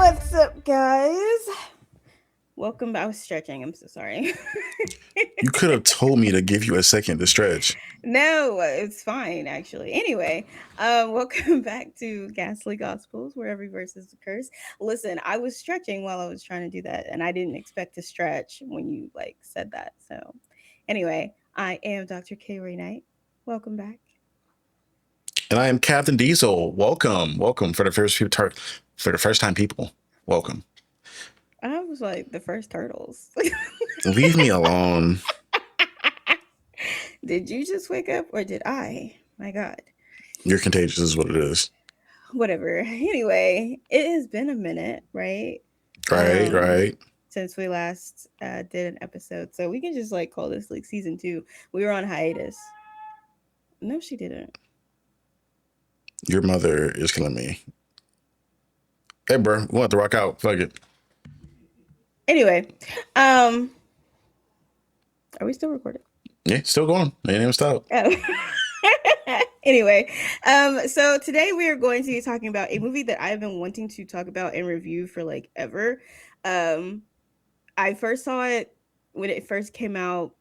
What's up, guys? Welcome back. I was stretching. I'm so sorry. You could have told me to give you a second to stretch. No, it's fine actually. Anyway, welcome back to Ghastly Gospels, where every verse is a curse. Listen, I was stretching while I was trying to do that, and I didn't expect to stretch when you said that. So, anyway, I am Dr. Kaori Knight. Welcome back. And I am Captain Diesel. Welcome, welcome for the first time, people. Welcome. I was like the first turtles. Leave me alone. Did you just wake up, or did I? My God. You're contagious, is what it is. Whatever. Anyway, it has been a minute, right? Right, Um, right. since we last did an episode, so we can just call this season 2. We were on hiatus. No, she didn't. Your mother is killing me. Hey, bro, we'll have to rock out. Fuck it. Anyway, um, are we still recording? Yeah, still going. Ain't even stop. Oh. Anyway, so today we are going to be talking about a movie that I've been wanting to talk about and review for ever. Um, I first saw it when it first came out.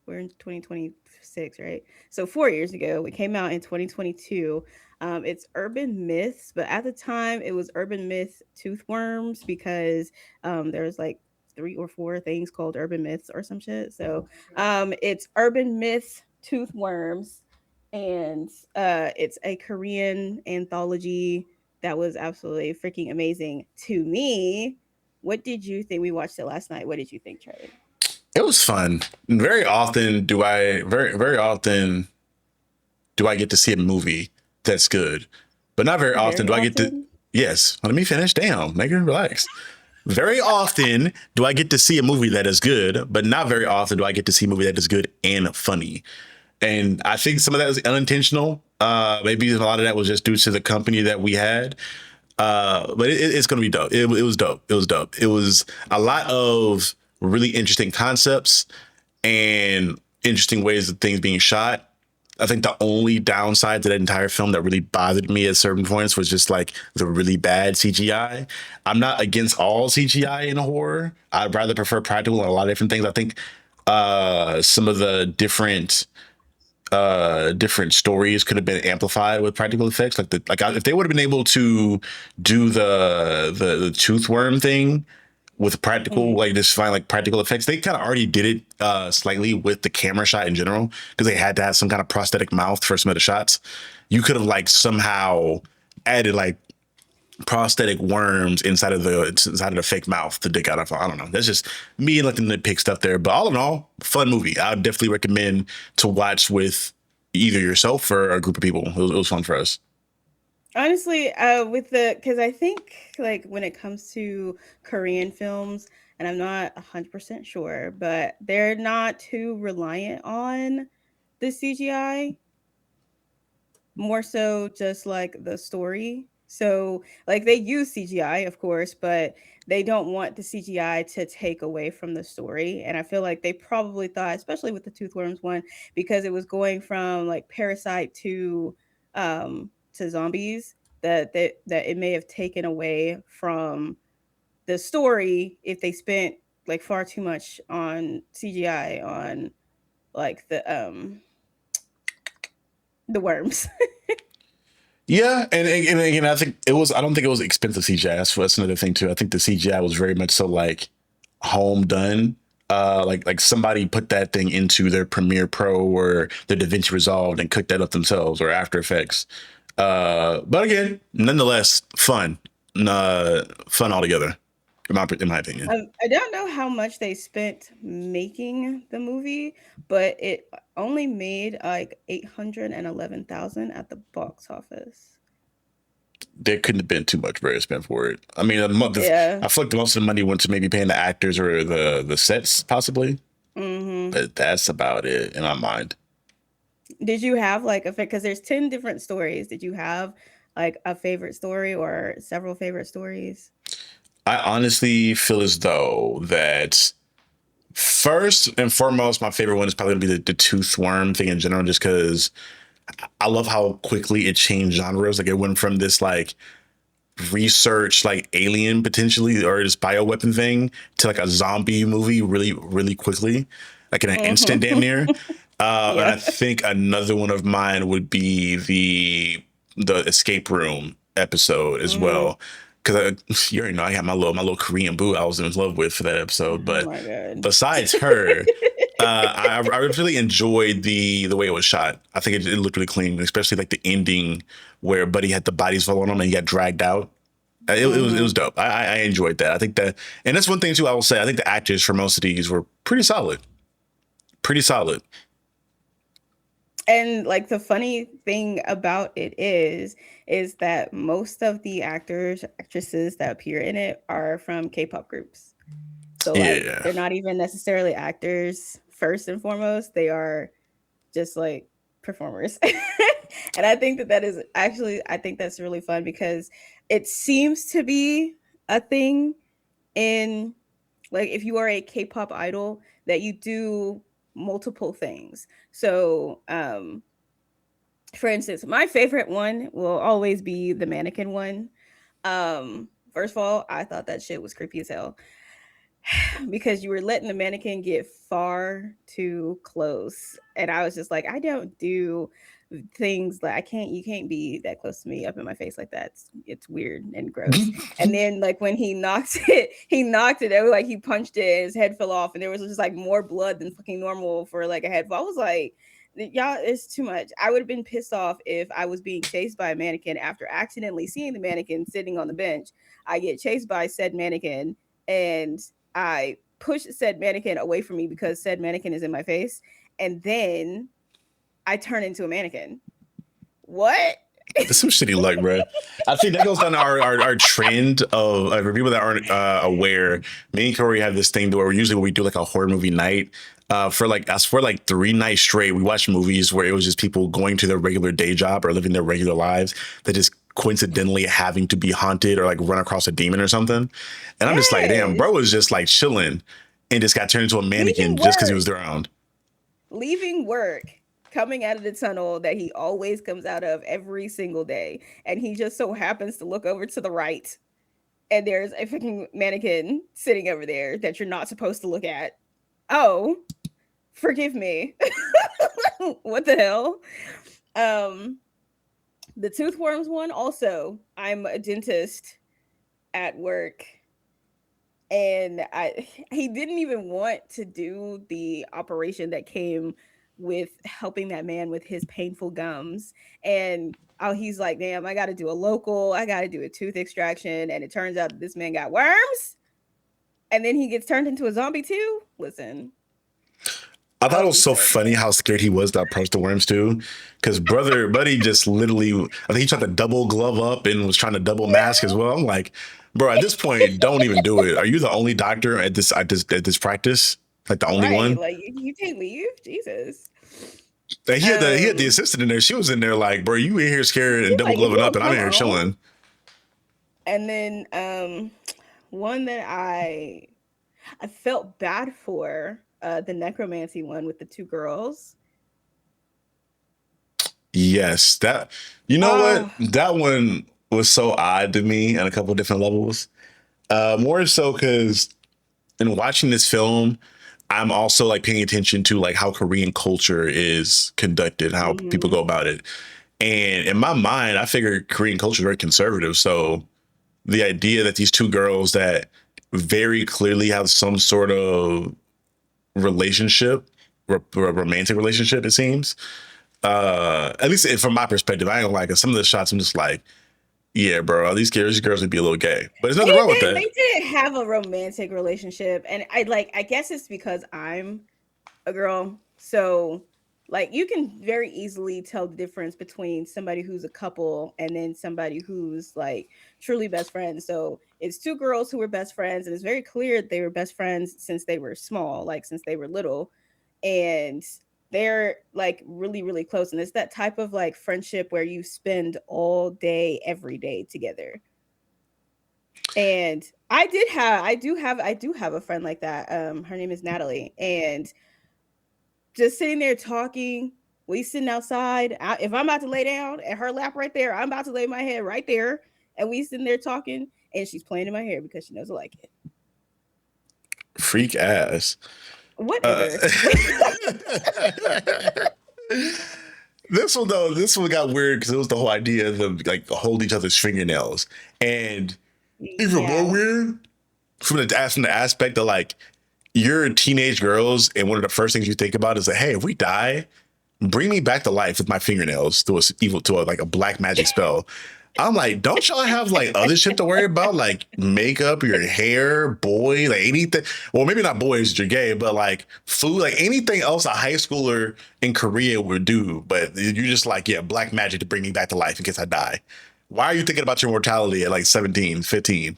We're in 2026, right? So 4 years ago, it came out in 2022. It's Urban Myths, but at the time it was Urban Myth Toothworms because there was 3 or 4 things called Urban Myths or some shit. So it's Urban Myth Toothworms, and it's a Korean anthology that was absolutely freaking amazing to me. What did you think? We watched it last night. What did you think, Charlie? It was fun. Very often do I get to see a movie that's good, but not very often Very do I get to. often. Yes, let me finish. Damn, nigga, relax. Very often do I get to see a movie that is good, but not very often do I get to see a movie that is good and funny. And I think some of that was unintentional. Maybe a lot of that was just due to the company that we had. But it's going to be dope. It was dope. It was dope. It was a lot of really interesting concepts and interesting ways of things being shot. I think the only downside to that entire film that really bothered me at certain points was just the really bad CGI. I'm not against all CGI in horror. I'd rather prefer practical and a lot of different things. I think some of the different stories could have been amplified with practical effects. If they would have been able to do the toothworm thing with practical, Mm. just find practical effects. They kind of already did it slightly with the camera shot in general because they had to have some kind of prosthetic mouth for some of the shots. You could have somehow added prosthetic worms inside of the fake mouth to dig out of. I don't know. That's just me and the nitpick stuff there. But all in all, fun movie. I would definitely recommend to watch with either yourself or a group of people. It was fun for us. Honestly, with because I think when it comes to Korean films, and I'm not 100% sure, but they're not too reliant on the CGI, more so just the story. So they use CGI, of course, but they don't want the CGI to take away from the story. And I feel like they probably thought, especially with the Toothworms one, because it was going from Parasite to zombies, that it may have taken away from the story if they spent far too much on CGI on the the worms. Yeah, and again, I think it was. I don't think it was expensive CGI. That's another thing too. I think the CGI was very much so home done. Like somebody put that thing into their Premiere Pro or their DaVinci Resolve and cooked that up themselves or After Effects. But again, nonetheless, fun. Fun altogether, in my opinion. I don't know how much they spent making the movie, but it only made 811,000 at the box office. There couldn't have been too much bread spent for it. I mean, Yeah. I feel like the most of the money went to maybe paying the actors or the sets, possibly. Mm-hmm. But that's about it in my mind. Did you have a because there's 10 different stories. Did you have a favorite story or several favorite stories? I honestly feel as though that first and foremost, my favorite one is probably gonna be the tooth worm thing in general, just because I love how quickly it changed genres. It went from this research like Alien potentially or this bioweapon thing to like a zombie movie really, really quickly, like in an instant, damn Mhm. near. And Yeah. I think another one of mine would be the escape room episode as Mhm. well, because you already know I got my little Korean boo I was in love with for that episode. Oh But my god. besides her, I really enjoyed the way it was shot. I think it looked really clean, especially like the ending where Buddy had the bodies fall on him and he got dragged out. It was Mhm. dope. I enjoyed that. I think that, and that's one thing too. I will say I think the actors for most of these were pretty solid, pretty solid. And like the funny thing about it is that most of the actors, actresses that appear in it are from K-pop groups. So like Yeah, they're not even necessarily actors first and foremost. They are just like performers. And I think that that is actually I think that's really fun because it seems to be a thing in like if you are a K-pop idol that you do multiple things. So, for instance, my favorite one will always be the mannequin one. First of all, I thought that shit was creepy as hell because you were letting the mannequin get far too close. And I was just like, I don't do things like I can't you can't be that close to me up in my face like that. It's weird and gross. And then like when he knocked it, like he punched it and his head fell off and there was just like more blood than fucking normal for like a head fall. I was like, y'all, it's too much. I would have been pissed off if I was being chased by a mannequin after accidentally seeing the mannequin sitting on the bench. I get chased by said mannequin and I push said mannequin away from me because said mannequin is in my face, and then I turn into a mannequin. What? that's some shitty luck, bro. I think that goes down to our trend of for people that aren't aware. Me and Corey have this thing where usually when we do like a horror movie night, for like us for like 3 nights straight, we watched movies where it was just people going to their regular day job or living their regular lives that just coincidentally having to be haunted or like run across a demon or something. And I'm just like, damn, Yes. bro was just like chilling and just got turned into a mannequin Leaving just because he work. was around. Leaving work. Coming out of the tunnel that he always comes out of every single day. And he just so happens to look over to the right. And there's a fucking mannequin sitting over there that you're not supposed to look at. Oh, forgive me. What the hell? Um, the toothworms one also. I'm a dentist at work and I he didn't even want to do the operation that came with helping that man with his painful gums. And oh, he's like, damn, I got to do a local, I got to do a tooth extraction. And it turns out that this man got worms, and then he gets turned into a zombie too. Listen, I I thought it would was be so so funny upset. how scared he was to approach the worms too, because buddy just literally, I think he tried to double glove up and was trying to double mask as well. I'm like, bro, at this point, don't even do it. Are you the only doctor at this practice? Like the only Right, one? like you can't leave, Jesus. And he had the Um, assistant in there. She was in there like, bro, you in here scared and she's double like, if you gloving up, don't and I'm come in here on. chilling. And then one that I felt bad for, the necromancy one with the two girls. Yes, that you know what? Oh, That one was so odd to me on a couple of different levels. More so because in watching this film, I'm also like paying attention to like how Korean culture is conducted, how people go mhm. about it. And in my mind, I figure Korean culture is very conservative. So the idea that these two girls that very clearly have some sort of relationship, romantic relationship, it seems. At least from my perspective, I ain't gonna like it. Some of the shots, I'm just like, yeah, bro, these girls would be a little gay, but there's They nothing wrong with they that. didn't have a romantic relationship, and I guess it's because I'm a girl. So like you can very easily tell the difference between somebody who's a couple and then somebody who's like truly best friends. So it's two girls who were best friends, and it's very clear they were best friends since they were small, like since they were little. And they're like really, really close. And it's that type of like friendship where you spend all day, every day together. And I do have a friend like that. Her name is Natalie. And just sitting there talking. We sitting outside. If I'm about to lay down at her lap right there, I'm about to lay my head right there. and we sitting there talking, and she's playing in my hair because she knows I like it. Freak ass. Uh, Whatever. this one got weird because it was the whole idea of them like hold each other's fingernails, and even more Yeah. weird from the aspect of like you're teenage girls, and one of the first things you think about is like, hey, if we die, bring me back to life with my fingernails through like a black magic spell. I'm like, don't y'all have like other shit to worry about, like makeup, your hair, boy, like anything? Well, maybe not boys, you're gay, but like food, like anything else a high schooler in Korea would do. But you're just like, yeah, black magic to bring me back to life in case I die. Why are you thinking about your mortality at like 17, 15?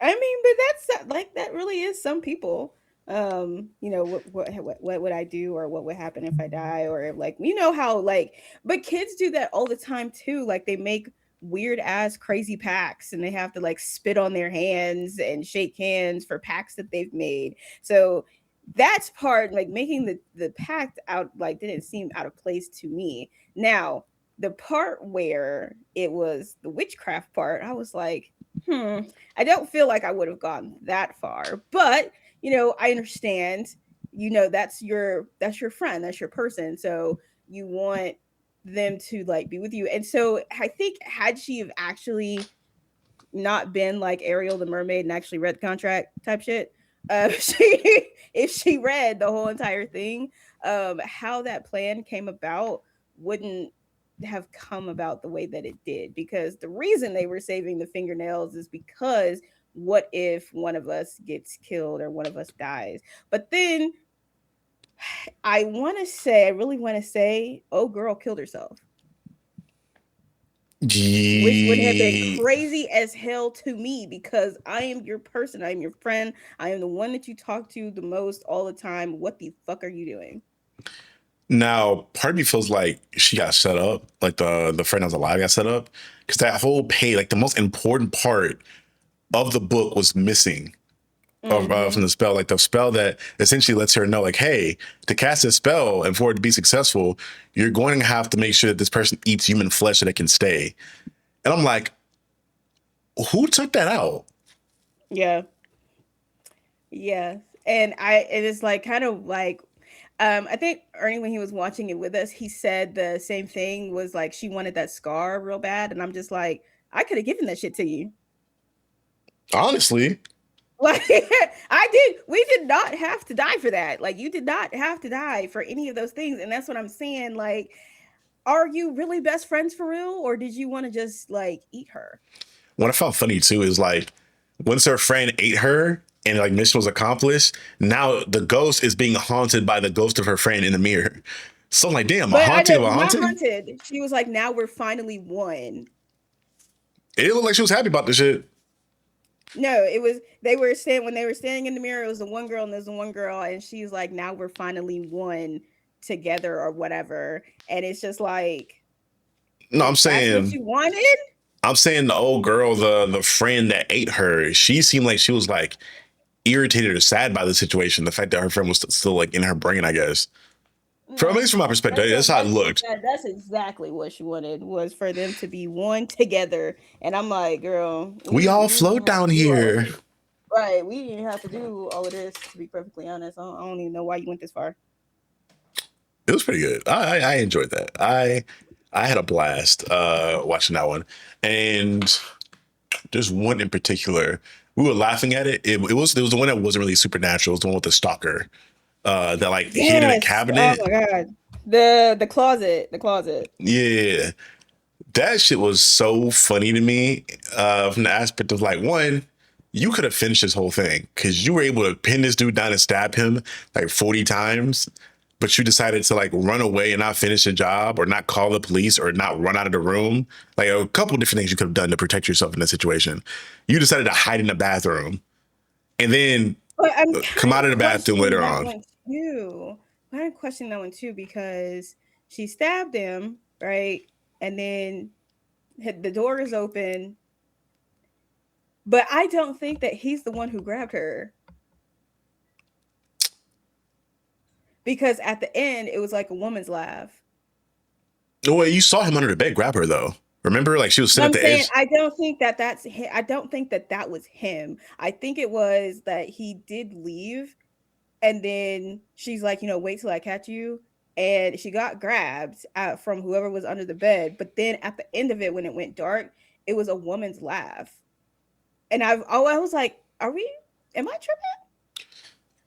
I mean, but that's like that really is some people. You know, what would I do, or what would happen if I die, or if, like, you know how like, but kids do that all the time too. Like they make weird ass crazy pacts, and they have to like spit on their hands and shake hands for pacts that they've made. So that's part, like making the pact out, like didn't seem out of place to me. Now the part where it was the witchcraft part, I was like, I don't feel like I would have gone that far, but you know, I understand. You know, that's your friend, that's your person. So you want them to like be with you. And so I think had she have actually not been like Ariel the mermaid and actually read the contract type shit, if she read the whole entire thing, how that plan came about wouldn't have come about the way that it did, because the reason they were saving the fingernails is because what if one of us gets killed or one of us dies? But then I really want to say, oh girl killed herself, which would have been Gee. crazy as hell to me, because I am your person, I am your friend, I am the one that you talk to the most all the time. What the fuck are you doing? Now, part of me feels like she got set up, like the friend that was alive got set up, because that whole page, like the most important part of the book was missing from Mm-hmm. the spell, like the spell that essentially lets her know, like, hey, to cast a spell and for it to be successful, you're going to have to make sure that this person eats human flesh so they can stay. And I'm like, who took that out? Yeah. Yeah. And it is like kind of like, I think Ernie, when he was watching it with us, he said the same thing, was like she wanted that scar real bad. And I'm just like, I could have given that shit to you. Honestly, Like I did. We did not have to die for that. Like you did not have to die for any of those things. And that's what I'm saying. Like, are you really best friends for real? Or did you want to just like eat her? what I found funny too is like once her friend ate her and like mission was accomplished, now the ghost is being haunted by the ghost of her friend in the mirror. So I'm like, damn, a But I haunting know of a not haunting? hunted. She was like, now we're finally one. It didn't look like she was happy about this shit. No, it was they were standing when they were standing in the mirror. It was the one girl and there's the one girl, and she's like, "Now we're finally one together or whatever." And it's just like, No, that's what you wanted. I'm saying the old girl, the friend that ate her, she seemed like she was like irritated or sad by the situation. The fact that her friend was still like in her brain, I guess. From at No, least from my perspective, that's how it looked. that's exactly what she wanted, was for them to be one together. And I'm like, girl, We all we didn't float even have to down do all of here. this. Right, we didn't have to do all of this. To be perfectly honest, I don't even know why you went this far. It was pretty good. I enjoyed that. I had a blast watching that one. And there's one in particular. We were laughing at it. It was the one that wasn't really supernatural. It was the one with the stalker that like hid in a Yes. Oh cabinet. my god. The closet. The closet. Yeah, that shit was so funny to me from the aspect of like, one, you could have finished this whole thing because you were able to pin this dude down and stab him like 40 times, but you decided to like run away and not finish the job or not call the police or not run out of the room. Like a couple different things you could have done to protect yourself in that situation. You decided to hide in the bathroom and then But I'm come kind out of of the bathroom questioning later that on. one too. I'm kind of questioning that one too, because she stabbed him, right? And then the door is open, but I don't think that he's the one who grabbed her, because at the end it was like a woman's laugh. Oh, wait, you saw him under the bed grab her though. Remember, like she was But sitting at I'm the saying edge. I don't think that that's him. I don't think that that was him. I think it was that he did leave, and then she's like, you know, wait till I catch you. And she got grabbed from whoever was under the bed. But then at the end of it, when it went dark, it was a woman's laugh. And I was like, are we, am I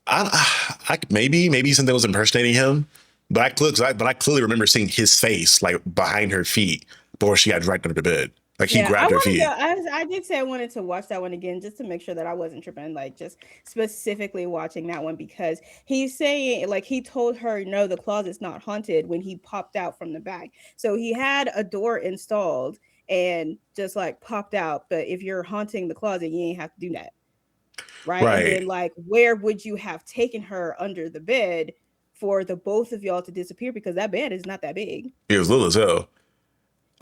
tripping? Maybe something was impersonating him, but I clearly remember seeing his face like behind her feet before she got dragged under the bed. Like he Yeah, I grabbed her wanted to. feet. I did say I wanted to watch that one again just to make sure that I wasn't tripping. Like just specifically watching that one because he's saying like he told her no, the closet's not haunted when he popped out from the back. So he had a door installed and just like popped out. But if you're haunting the closet, you ain't have to do that, right? And Right. then like where would you have taken her under the bed for the both of y'all to disappear because that bed is not that big. He was little as hell.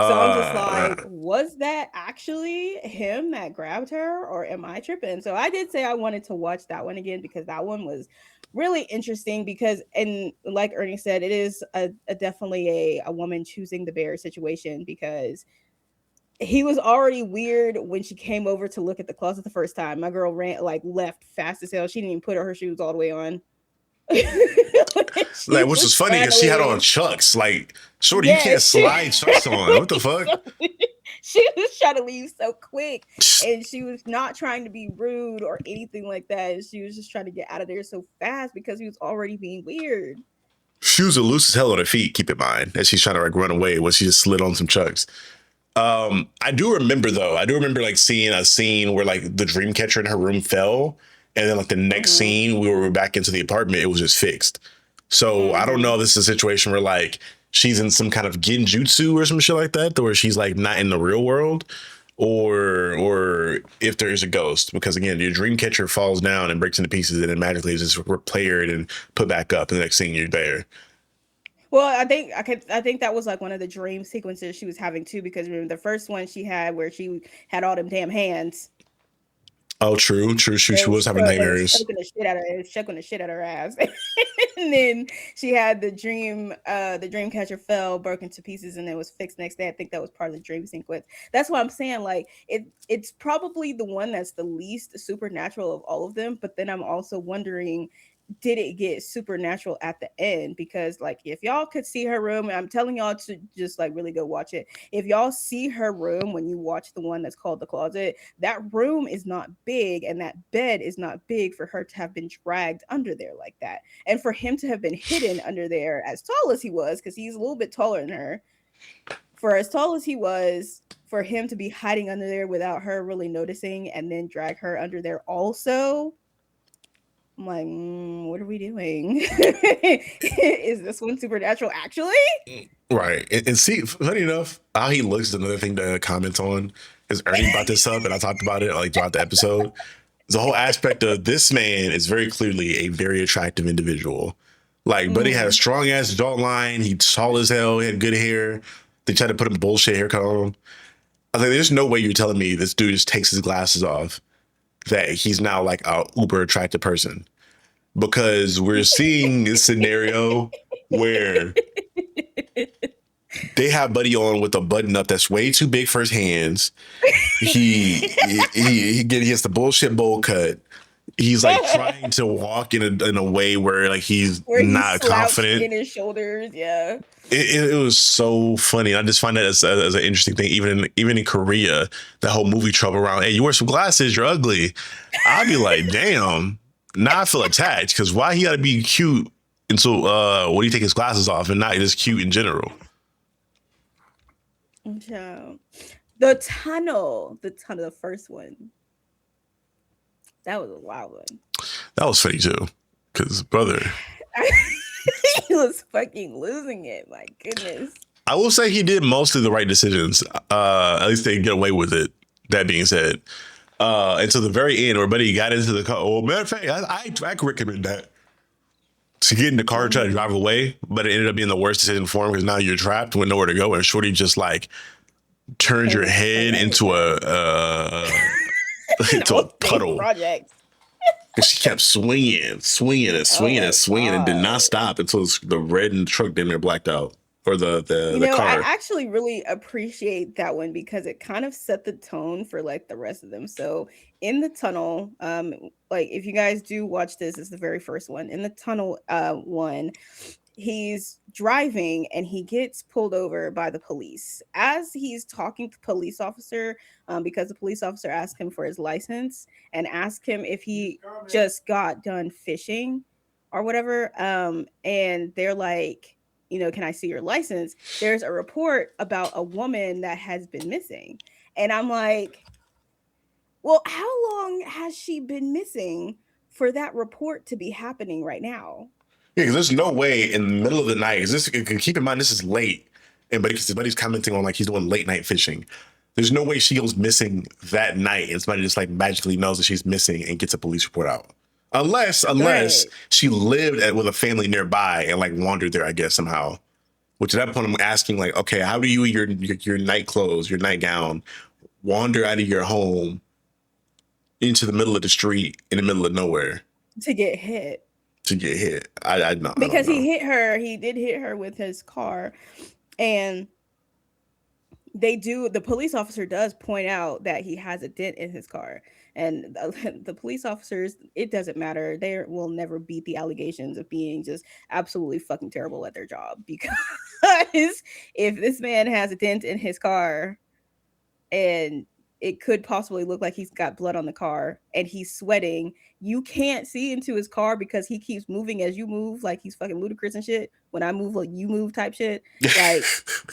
So I'm just Uh, like, was that actually him that grabbed her, or am I tripping? So I did say I wanted to watch that one again because that one was really interesting because, and like Ernie said, it is a definitely a woman choosing the bear situation because he was already weird when she came over to look at the closet the first time. My girl ran like left fast as hell. She didn't even put her shoes all the way on. like, She which was was funny because she had on straddling. Chucks. Like, shorty, you Yeah, can't slide Chucks on. What the fuck? she was trying to leave so quick, and she was not trying to be rude or anything like that. And she was just trying to get out of there so fast because he was already being weird. Shoes are loose as hell on her feet. Keep in mind as she's trying to like run away when she just slid on some Chucks. I do remember though. I do remember like seeing a scene where like the dream catcher in her room fell, and then like the next Mm-hmm. scene we were back into the apartment, it was just fixed. So I don't know Mm-hmm. if this is a situation where like she's in some kind of genjutsu or some shit like that, where she's like not in the real world, or if there's a ghost. Because again, your dream catcher falls down and breaks into pieces, and then magically is just repaired and put back up. And the next thing you're there. Well, I think that was like one of the dream sequences she was having too, because remember the first one she had where she had all them damn hands. Oh, true, true, true. She It was was having it was nightmares. choking the shit out of her. It was choking the shit out of her ass. And then she had the dream catcher fell, broke into pieces, and it was fixed next day. I think that was part of the dream sequence. That's why I'm saying like it's probably the one that's the least supernatural of all of them. But then I'm also wondering, did it get supernatural at the end? Because like if y'all could see her room, and I'm telling y'all to just like really go watch it. If y'all see her room when you watch the one that's called the closet, that room is not big and that bed is not big for her to have been dragged under there like that. And for him to have been hidden under there as tall as he was, because he's a little bit taller than her, for as tall as he was, for him to be hiding under there without her really noticing and then drag her under there also, I'm like, what are we doing? Is this one supernatural actually? Right. And see, funny enough, how he looks is another thing to comment on. Because Ernie brought this up and I talked about it like throughout the episode. The whole aspect of this man is very clearly a very attractive individual. Like, Buddy had a Mm-hmm. strong ass jawline. He's tall as hell. He had good hair. They tried to put a bullshit haircut on him. I was like, there's no way you're telling me this dude just takes his glasses off, that he's now like a uber attractive person. Because we're seeing this scenario where they have Buddy on with a button up that's way too big for his hands. He gets the bullshit bowl cut. He's like trying to walk in a way where like he's Where he's not slouched confident. in his shoulders, yeah. It was so funny. I just find that as an interesting thing. Even in Korea, the whole movie trope around, hey, you wear some glasses, you're ugly. I'd be like, damn. Now I feel attacked because why he got to be cute until when he take his glasses off and not just cute in general. So, the tunnel, the first one, that was a wild one. That was funny too, because brother, He was fucking losing it. My goodness. I will say he did mostly the right decisions. At least they get away with it. That being said, until the very end, where Buddy got into the car. Well, matter of fact, I could recommend that to get in the car and try to drive away, but it ended up being the worst decision for him because now you're trapped with nowhere to go, and Shorty just like turned your head into a An into a all day puddle. project. And she kept swinging, swinging, and Oh swinging, and my swinging, and did not god. stop until the red and truck damn near blacked out. or the I car. actually really appreciate that one because it kind of set the tone for like the rest of them. So in the tunnel, like if you guys do watch this, it's the very first one. In the tunnel, one, he's driving and he gets pulled over by the police. As he's talking to the police officer, because the police officer asked him for his license and asked him if he just got done fishing or whatever. And they're like, can I see your license? There's a report about a woman that has been missing. And I'm like, well, how long has she been missing for that report to be happening right now? Yeah, because there's no way in the middle of the night. Is this? Keep in mind this is late, and but his buddy's commenting on like he's doing late night fishing. There's no way she goes missing that night, and somebody just like magically knows that she's missing and gets a police report out. Unless Right. she lived with a family nearby and like wandered there, I guess somehow. Which at that point I'm asking like, okay, how do you your night clothes, your nightgown, wander out of your home into the middle of the street in the middle of nowhere To get hit. to get hit? I no, I don't Because know. he did hit her with his car. And the police officer does point out that he has a dent in his car. And the police officers, it doesn't matter, they will never beat the allegations of being just absolutely fucking terrible at their job, because if this man has a dent in his car and it could possibly look like he's got blood on the car and he's sweating, you can't see into his car because he keeps moving as you move, like he's fucking ludicrous and shit. When I move, like you move type shit. Like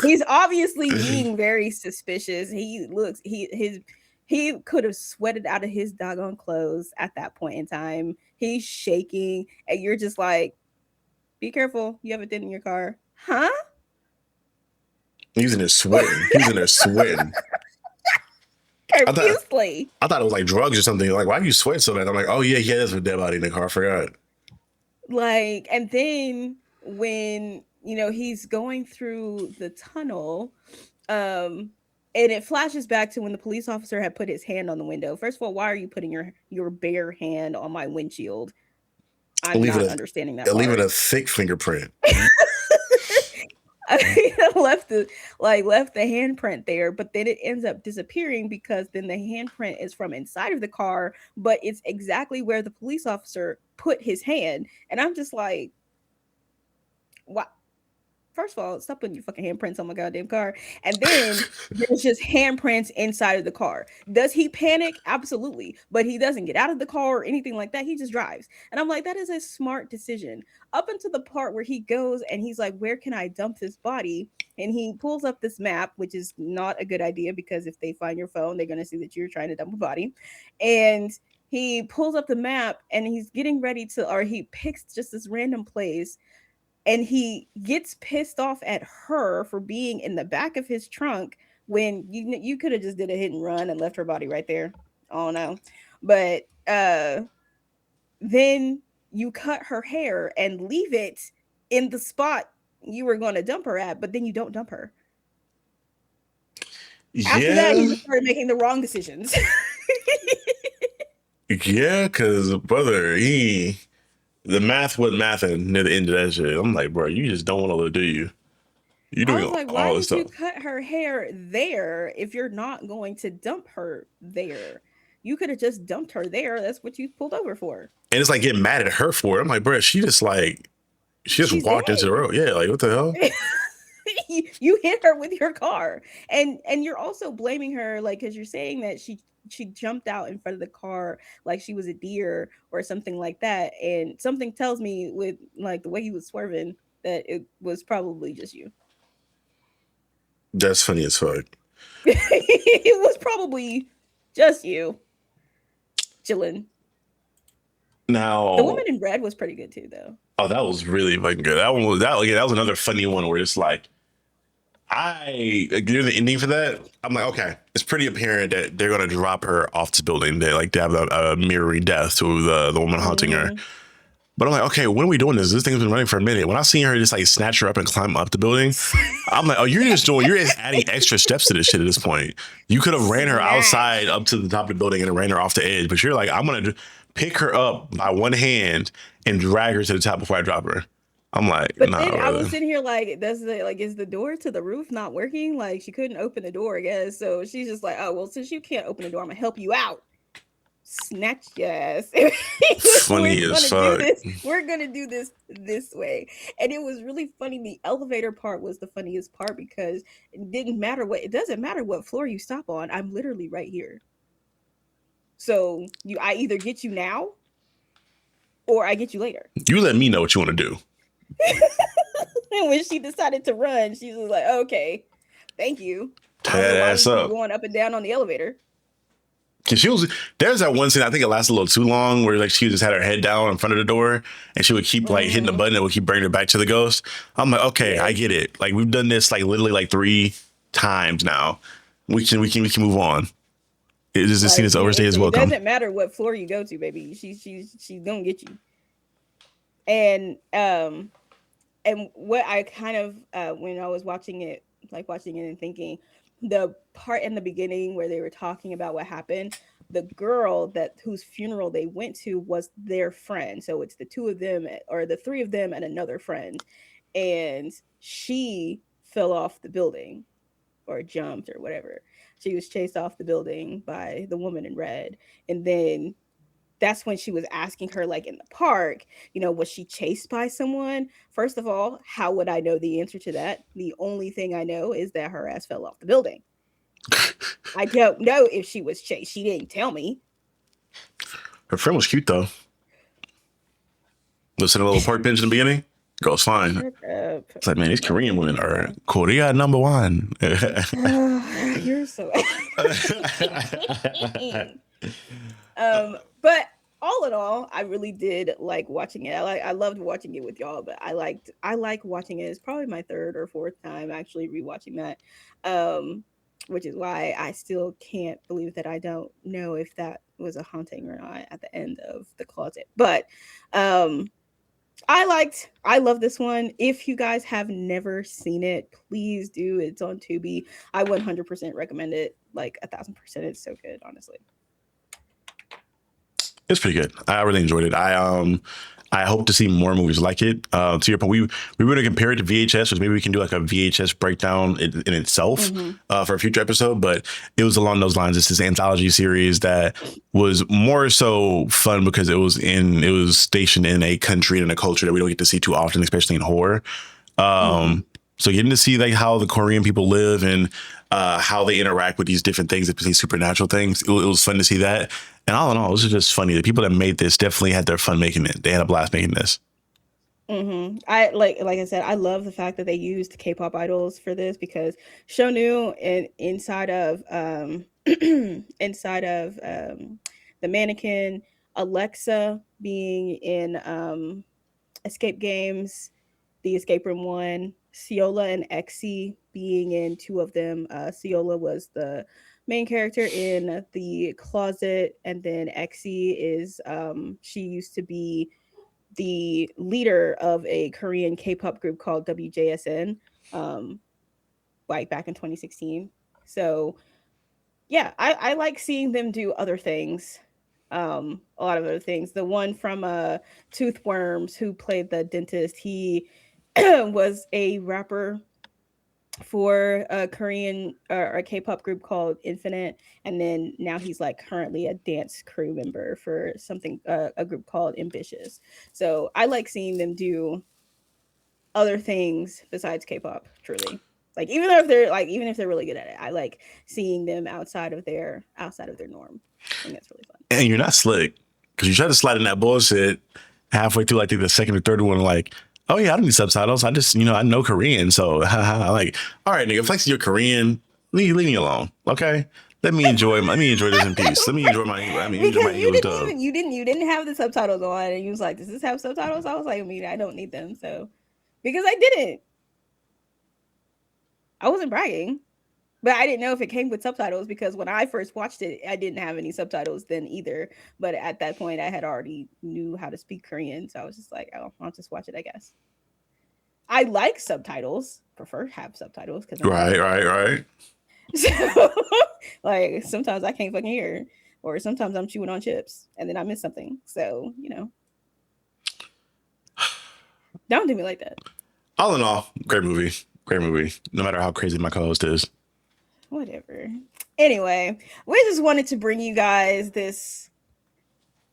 he's obviously being very suspicious. He could have sweated out of his doggone clothes at that point in time. He's shaking, and you're just like, be careful, you have a dent in your car. Huh? He's in there sweating. He's in there sweating. I thought Profusely. I thought it was like drugs or something. Like, why do you sweat so bad? I'm like, oh yeah, yeah, there's a dead body in the car. I forgot. Like, and then when he's going through the tunnel, um and it flashes back to when the police officer had put his hand on the window. First of all, why are you putting your bare hand on my windshield? I'm Leaving not a understanding that leaving part. a thick fingerprint. I mean, left the handprint there, but then it ends up disappearing because then the handprint is from inside of the car, but it's exactly where the police officer put his hand. And I'm just like, what? First of all, stop putting your fucking handprints on my goddamn car. And then there's just handprints inside of the car. Does he panic? Absolutely. But he doesn't get out of the car or anything like that. He just drives. And I'm like, that is a smart decision. Up until the part where he goes and he's like, where can I dump this body? And he pulls up this map, which is not a good idea because if they find your phone, they're going to see that you're trying to dump a body. And he pulls up the map and he's getting ready to, or he picks just this random place, and he gets pissed off at her for being in the back of his trunk when you could have just did a hit and run and left her body right there. Oh no. But then you cut her hair and leave it in the spot you were going to dump her at, but then you don't dump her. After that, he Yeah, just started making the wrong decisions. yeah, because brother, the math wasn't mathing near the end of that shit. I'm like, bro, you just don't want to live, do you? You I doing was like, why all this did you stuff. cut her hair there if you're not going to dump her there? You could have just dumped her there. That's what you pulled over for. And it's like getting mad at her for it. I'm like, bro, she just She's walked into the dead. road. Yeah, like what the hell? You hit her with your car, and you're also blaming her, like, because you're saying that she jumped out in front of the car like she was a deer or something like that, and something tells me with like the way he was swerving that it was probably just you. That's funny as fuck. It was probably just you chilling. The woman Now, in red was pretty good too, though. oh, that was really fucking good. That one was that. Yeah, that was another funny one where it's like, near the ending for that. I'm like, okay, it's pretty apparent that they're gonna drop her off this building. They have a mirroring death to the woman haunting her. Hmm. But I'm like, okay, when are we doing this? This thing's been running for a minute. When I seen her just like snatch her up and climb up the building, I'm like, oh, you're just adding extra steps to this shit at this point. You could have ran her outside Snatch. up to the top of the building and ran her off the edge, but you're like, I'm gonna pick her up by one hand and drag her to the top before I drop her. I'm like, But nah, then I was brother. sitting here like, is the door to the roof not working? Like she couldn't open the door, I guess. So she's just like, oh well, since you can't open the door, I'm gonna help you out. Snatch your ass. Funny as fuck. We're gonna do this way. And it was really funny. The elevator part was the funniest part because it doesn't matter what floor you stop on. I'm literally right here. So I either get you now or I get you later. You let me know what you want to do. And when she decided to run, she was like, okay, thank you. I Tear don't know that why we ass keep up. going up and down on the elevator. Cause she was there's that one scene I think it lasted a little too long where like she just had her head down in front of the door and she would keep like hitting the Mm-hmm. button that would keep bringing her back to the ghost. I'm like, okay, I Yes. get it. Like we've done this like literally like 3 times now. We can move on. It is this scene Like is overstayed as it welcome. doesn't matter what floor you go to, baby. She's gonna get you. And what I kind of when I was watching it and thinking, the part in the beginning where they were talking about what happened, the girl that whose funeral they went to was their friend. So it's the two of them or the three of them and another friend, and she fell off the building or jumped or whatever. She was chased off the building by the woman in red, and then that's when she was asking her, like in the park, was she chased by someone? First of all, how would I know the answer to that? The only thing I know is that her ass fell off the building. I don't know if she was chased. She didn't tell me. Her friend was cute though. Listen to a little park bench in the beginning. Girl's fine. Shut up. It's like, man, these Like, Korean women are okay. Korea number one. You're so but all in all, I really did like watching it. I loved watching it with y'all, but I like watching it. It's probably my third or fourth time actually rewatching that. Which is why I still can't believe that I don't know if that was a haunting or not at the end of the closet. But um I love this one. If you guys have never seen it, please do. It's on Tubi. I 100% recommend it. Like 1,000%. It's so good, honestly. It's pretty good. I really enjoyed it. I hope to see more movies like it. To your point, we were going to compare it to VHS, which maybe we can do like a VHS breakdown in itself Mm-hmm. for a future episode. But it was along those lines. It's this anthology series that was more so fun because it was stationed in a country and a culture that we don't get to see too often, especially in horror. Mm-hmm. So getting to see like how the Korean people live and how they interact with these different things, these supernatural things, it was fun to see that. And all in all, this is just funny. The people that made this definitely had their fun making it. They had a blast making this. Mm-hmm. I like I said, I love the fact that they used K-pop idols for this because Shonu and inside of the mannequin, Alexa being in escape games, the escape room one, Ciola and Exie being in two of them. Ciola was the main character in the closet, and then Exie is she used to be the leader of a Korean K-pop group called WJSN, um, like back in 2016. So yeah, I like seeing them do other things. A lot of other things. The one from Toothworms who played the dentist, he was a rapper for a Korean or a K-pop group called Infinite, and then now he's like currently a dance crew member for something a group called Ambitious. So I like seeing them do other things besides K-pop. Truly, like even if they're really good at it, I like seeing them outside of their norm. I think that's really fun. And you're not slick because you try to slide in that bullshit halfway through, like the second or third one, like, oh yeah, I don't need subtitles. I just, I know Korean. So, like, all right, nigga, flex you're Korean. Leave me alone. Okay. Let me enjoy this in peace. Let me enjoy my Because English dub. you didn't have the subtitles on, and you was like, "Does this have subtitles?" I was like, I don't need them." So because I didn't, I wasn't bragging, but I didn't know if it came with subtitles because when I first watched it, I didn't have any subtitles then either. But at that point, I had already knew how to speak Korean, so I was just like, "Oh, I'll just watch it, I guess." I like subtitles, prefer have subtitles because I'm Right, blind. right, right. So, like sometimes I can't fucking hear, or sometimes I'm chewing on chips and then I miss something. So Don't do me like that. All in all, great movie. Great movie. No matter how crazy my co-host is. Whatever. Anyway, we just wanted to bring you guys this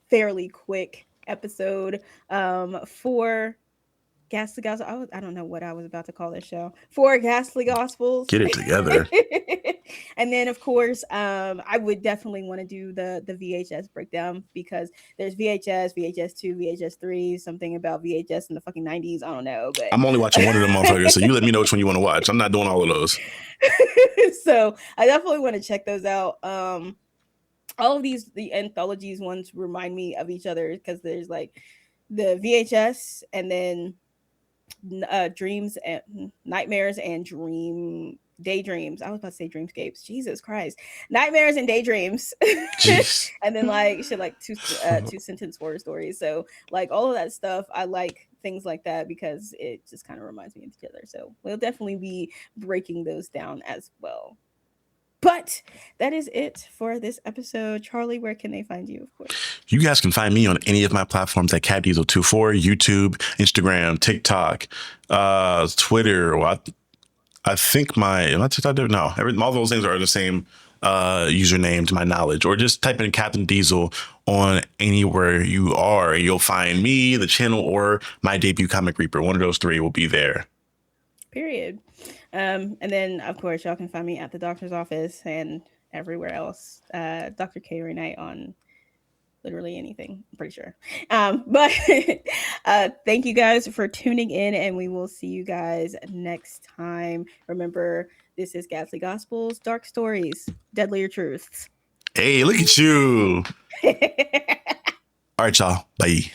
fairly quick episode for Ghastly Gospels. I don't know what I was about to call this show. For Ghastly Gospels. Get it together. And then of course, I would definitely want to do the VHS breakdown because there's VHS, VHS 2, VHS 3, something about VHS in the fucking 90s. I don't know, but I'm only watching one of them motherfuckers, so you let me know which one you want to watch. I'm not doing all of those. so I definitely want to check those out. All of the anthologies ones remind me of each other because there's like the VHS and then dreams and nightmares and daydreams. I was about to say dreamscapes. Jesus Christ, nightmares and daydreams, Jeez. and then like shit like two sentence horror stories. So like all of that stuff, I like things like that because it just kind of reminds me of each other. So we'll definitely be breaking those down as well. But that is it for this episode. Charlie, where can they find you, of course? You guys can find me on any of my platforms at CatDiesel24, YouTube, Instagram, TikTok, Twitter. Well, I think my TikTok, no, all those things are the same username to my knowledge. Or just type in Captain Diesel on anywhere you are, and you'll find me, the channel, or my debut comic Reaper. One of those three will be there. Period. And then, of course, y'all can find me at the doctor's office and everywhere else. Dr. Kaori Night on literally anything, I'm pretty sure. But thank you guys for tuning in, and we will see you guys next time. Remember, this is Ghastly Gospels, Dark Stories, Deadlier Truths. Hey, look at you. All right, y'all. Bye.